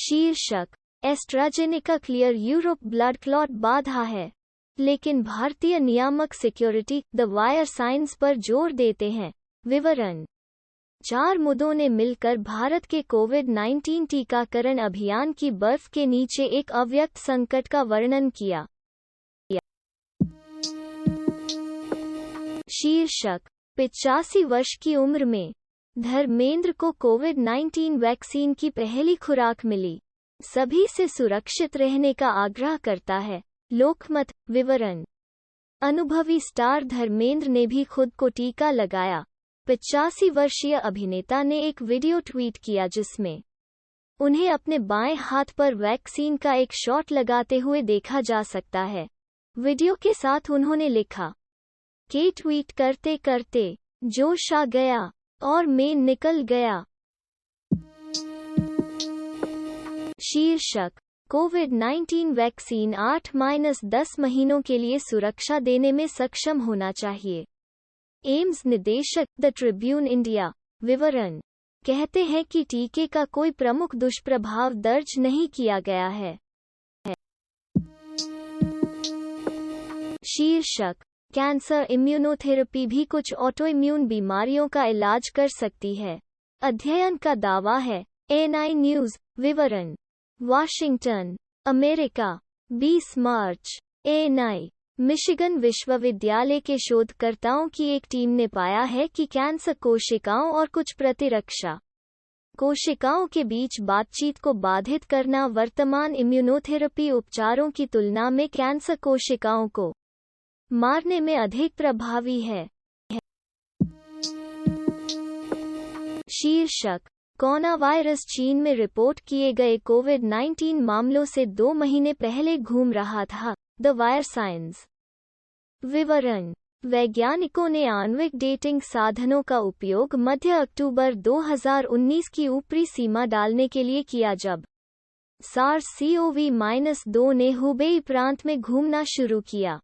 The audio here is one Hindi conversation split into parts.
शीर्षक AstraZeneca clear Europe blood clot बाधा है, लेकिन भारतीय नियामक सिक्योरिटी द वायर साइंस पर जोर देते हैं। विवरण 4 मुद्दों ने मिलकर भारत के कोविड-19 टीकाकरण अभियान की बर्फ के नीचे एक अव्यक्त संकट का वर्णन किया। शीर्षक 85 वर्ष की उम्र में धर्मेंद्र को कोविड-19 वैक्सीन की पहली खुराक मिली, सभी से सुरक्षित रहने का आग्रह करता है लोकमत। विवरण अनुभवी स्टार धर्मेंद्र ने भी खुद को टीका लगाया। 85 वर्षीय अभिनेता ने एक वीडियो ट्वीट किया जिसमें उन्हें अपने बाएं हाथ पर वैक्सीन का एक शॉट लगाते हुए देखा जा सकता है। वीडियो के साथ उन्होंने लिखा कि ट्वीट करते करते जोश आ गया और मैं निकल गया। शीर्षक कोविड-19 वैक्सीन 8-10 महीनों के लिए सुरक्षा देने में सक्षम होना चाहिए। एम्स निदेशक द ट्रिब्यून इंडिया। विवरण कहते हैं कि टीके का कोई प्रमुख दुष्प्रभाव दर्ज नहीं किया गया है। शीर्षक कैंसर इम्यूनोथेरेपी भी कुछ ऑटोइम्यून बीमारियों का इलाज कर सकती है, अध्ययन का दावा है। ANI news. विवरण वाशिंगटन, अमेरिका, 20 मार्च। एएनआई मिशिगन विश्वविद्यालय के शोधकर्ताओं की एक टीम ने पाया है कि कैंसर कोशिकाओं और कुछ प्रतिरक्षा कोशिकाओं के बीच बातचीत को बाधित करना वर्तमान इम्यूनोथेरेपी उपचारों की तुलना में कैंसर कोशिकाओं को मारने में अधिक प्रभावी है। शीर्षक कोरोना वायरस चीन में रिपोर्ट किए गए कोविड-19 मामलों से 2 महीने पहले घूम रहा था द वायर साइंस। विवरण वैज्ञानिकों ने आणविक डेटिंग साधनों का उपयोग मध्य अक्टूबर 2019 की ऊपरी सीमा डालने के लिए किया जब SARS-CoV-2 ने हुबेई प्रांत में घूमना शुरू किया।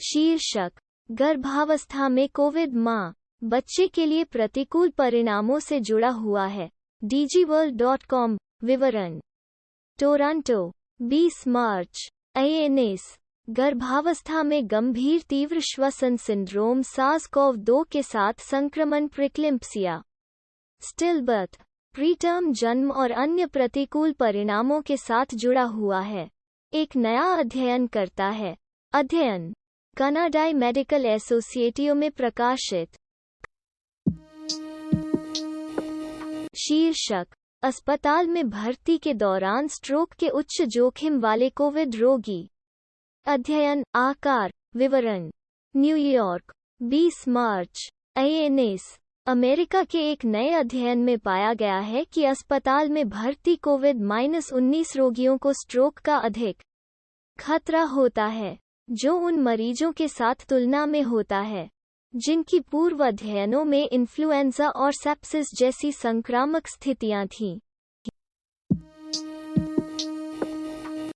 शीर्षक गर्भावस्था में कोविड मां बच्चे के लिए प्रतिकूल परिणामों से जुड़ा हुआ है DigiWorld.com। विवरण टोरंटो, 20 मार्च। आईएनएस गर्भावस्था में गंभीर तीव्र श्वसन सिंड्रोम SARS-CoV-2 के साथ संक्रमण प्रीक्लेम्पसिया, स्टिलबर्थ, प्रीटर्म जन्म और अन्य प्रतिकूल परिणामों के साथ जुड़ा हुआ है, एक नया अध्ययन करता है। अध्ययन कनाडाई मेडिकल एसोसिएटिव में प्रकाशित। शीर्षक अस्पताल में भर्ती के दौरान स्ट्रोक के उच्च जोखिम वाले कोविड रोगी, अध्ययन आकार। विवरण न्यूयॉर्क, 20 मार्च। आईएनएस अमेरिका के एक नए अध्ययन में पाया गया है कि अस्पताल में भर्ती कोविड-19 रोगियों को स्ट्रोक का अधिक खतरा होता है, जो उन मरीजों के साथ तुलना में होता है जिनकी पूर्व अध्ययनों में इन्फ्लुएंजा और सेप्सिस जैसी संक्रामक स्थितियां थीं।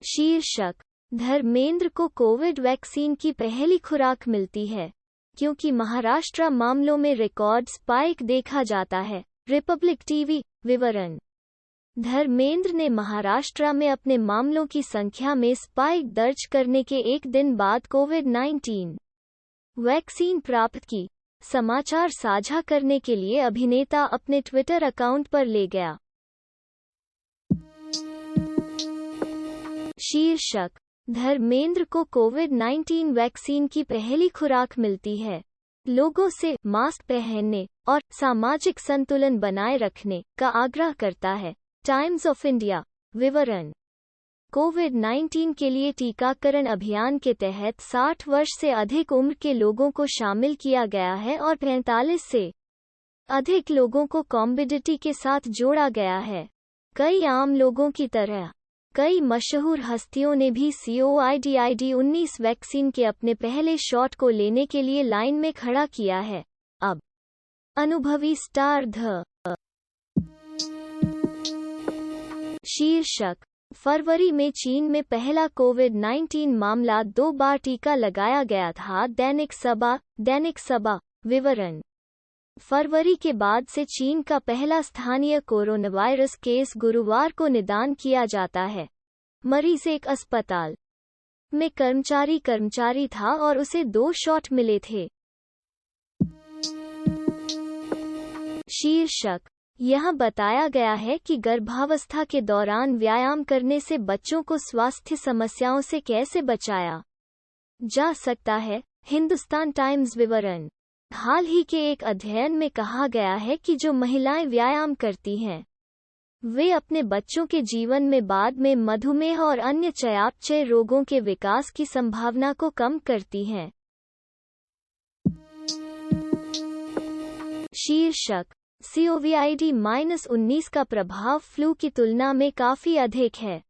शीर्षक धर्मेंद्र को कोविड वैक्सीन की पहली खुराक मिलती है क्योंकि महाराष्ट्र मामलों में रिकॉर्ड स्पाइक देखा जाता है रिपब्लिक टीवी। विवरण धर्मेंद्र ने महाराष्ट्र में अपने मामलों की संख्या में स्पाइक दर्ज करने के एक दिन बाद कोविड-19 वैक्सीन प्राप्त की। समाचार साझा करने के लिए अभिनेता अपने ट्विटर अकाउंट पर ले गया। शीर्षक धर्मेंद्र को कोविड-19 वैक्सीन की पहली खुराक मिलती है, लोगों से मास्क पहनने और सामाजिक संतुलन बनाए रखने का आग्रह करता है टाइम्स ऑफ इंडिया। विवरण कोविड-19 के लिए टीकाकरण अभियान के तहत 60 वर्ष से अधिक उम्र के लोगों को शामिल किया गया है और 45 से अधिक लोगों को कॉम्बिडिटी के साथ जोड़ा गया है। कई आम लोगों की तरह कई मशहूर हस्तियों ने भी COVID-19 वैक्सीन के अपने पहले शॉट को लेने के लिए लाइन में खड़ा किया है। अब अनुभवी स्टार ध शीर्षक फरवरी में चीन में पहला कोविड-19 मामला 2 बार टीका लगाया गया था दैनिक सभा। विवरण फरवरी के बाद से चीन का पहला स्थानीय कोरोना वायरस केस गुरुवार को निदान किया जाता है। मरीज एक अस्पताल में कर्मचारी था और उसे 2 शॉट मिले थे। शीर्षक: यह बताया गया है कि गर्भावस्था के दौरान व्यायाम करने से बच्चों को स्वास्थ्य समस्याओं से कैसे बचाया जा सकता है। हिंदुस्तान टाइम्स विवरण: हाल ही के एक अध्ययन में कहा गया है कि जो महिलाएं व्यायाम करती हैं वे अपने बच्चों के जीवन में बाद में मधुमेह और अन्य चयापचय रोगों के विकास की संभावना को कम करती हैं। शीर्षक: COVID-19 का प्रभाव फ्लू की तुलना में काफी अधिक है।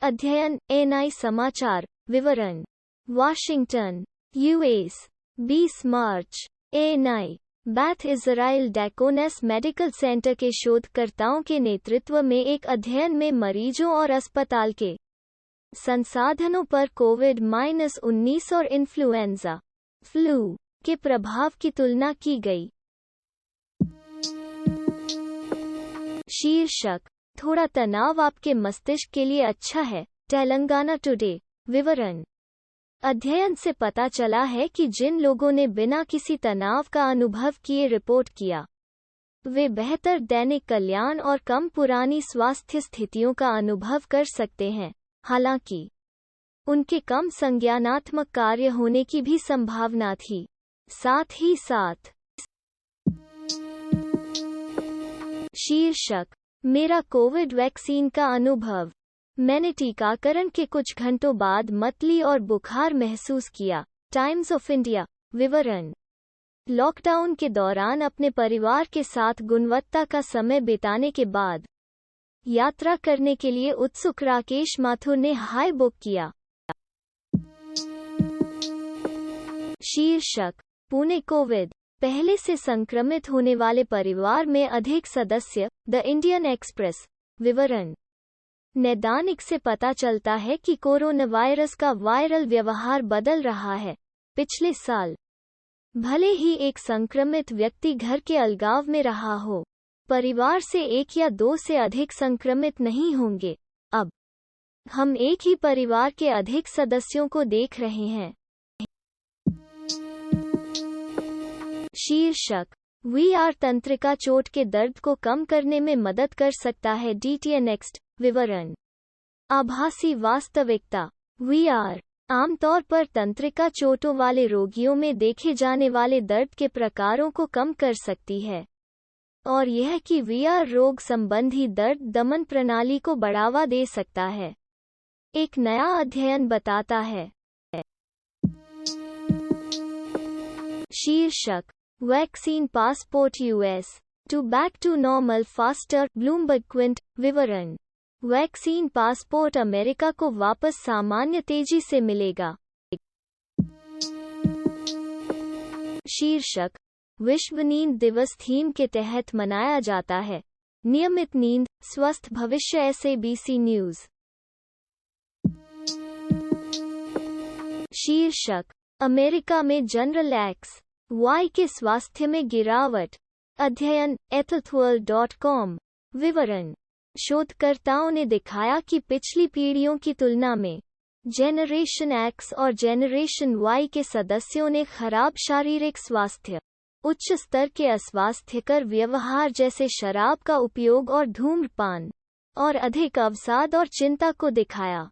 अध्ययन एएनआई समाचार विवरण: वाशिंगटन, यूएस, 20 मार्च। एएनआई बैथ इज़राइल डैकोनेस मेडिकल सेंटर के शोधकर्ताओं के नेतृत्व में एक अध्ययन में मरीजों और अस्पताल के संसाधनों पर COVID-19 और इन्फ्लुएंजा फ्लू के प्रभाव की तुलना की गई। शीर्षक: थोड़ा तनाव आपके मस्तिष्क के लिए अच्छा है। तेलंगाना टुडे विवरण: अध्ययन से पता चला है कि जिन लोगों ने बिना किसी तनाव का अनुभव किए रिपोर्ट किया वे बेहतर दैनिक कल्याण और कम पुरानी स्वास्थ्य स्थितियों का अनुभव कर सकते हैं, हालांकि उनके कम संज्ञानात्मक कार्य होने की भी संभावना थी। साथ ही साथ शीर्षक: मेरा कोविड वैक्सीन का अनुभव। मैंने टीकाकरण के कुछ घंटों बाद मतली और बुखार महसूस किया। टाइम्स ऑफ इंडिया विवरण: लॉकडाउन के दौरान अपने परिवार के साथ गुणवत्ता का समय बिताने के बाद यात्रा करने के लिए उत्सुक राकेश माथुर ने हाई बुक किया। शीर्षक: पुणे कोविड पहले से संक्रमित होने वाले परिवार में अधिक सदस्य। द इंडियन एक्सप्रेस विवरण: नैदानिक से पता चलता है कि कोरोना वायरस का वायरल व्यवहार बदल रहा है। पिछले साल भले ही एक संक्रमित व्यक्ति घर के अलगाव में रहा हो, परिवार से 1 या 2 से अधिक संक्रमित नहीं होंगे। अब हम एक ही परिवार के अधिक सदस्यों को देख रहे हैं। शीर्षक: VR तंत्रिका चोट के दर्द को कम करने में मदद कर सकता है। DTN नेक्स्ट विवरण: आभासी वास्तविकता VR आमतौर पर तंत्रिका चोटों वाले रोगियों में देखे जाने वाले दर्द के प्रकारों को कम कर सकती है और यह कि VR रोग संबंधी दर्द दमन प्रणाली को बढ़ावा दे सकता है, एक नया अध्ययन बताता है। शीर्षक: vaccine passport US to back to normal faster. Bloomberg Quint विवरण: वैक्सीन पासपोर्ट अमेरिका को वापस सामान्य तेजी से मिलेगा। शीर्षक: विश्व नींद दिवस थीम के तहत मनाया जाता है। नियमित नींद, स्वस्थ भविष्य। SABC news. शीर्षक: अमेरिका में जनरल XY के स्वास्थ्य में गिरावट। अध्ययन healthworld.com विवरण: शोधकर्ताओं ने दिखाया कि पिछली पीढ़ियों की तुलना में जेनरेशन X और जेनरेशन Y के सदस्यों ने खराब शारीरिक स्वास्थ्य, उच्च स्तर के अस्वास्थ्यकर व्यवहार जैसे शराब का उपयोग और धूम्रपान, और अधिक अवसाद और चिंता को दिखाया।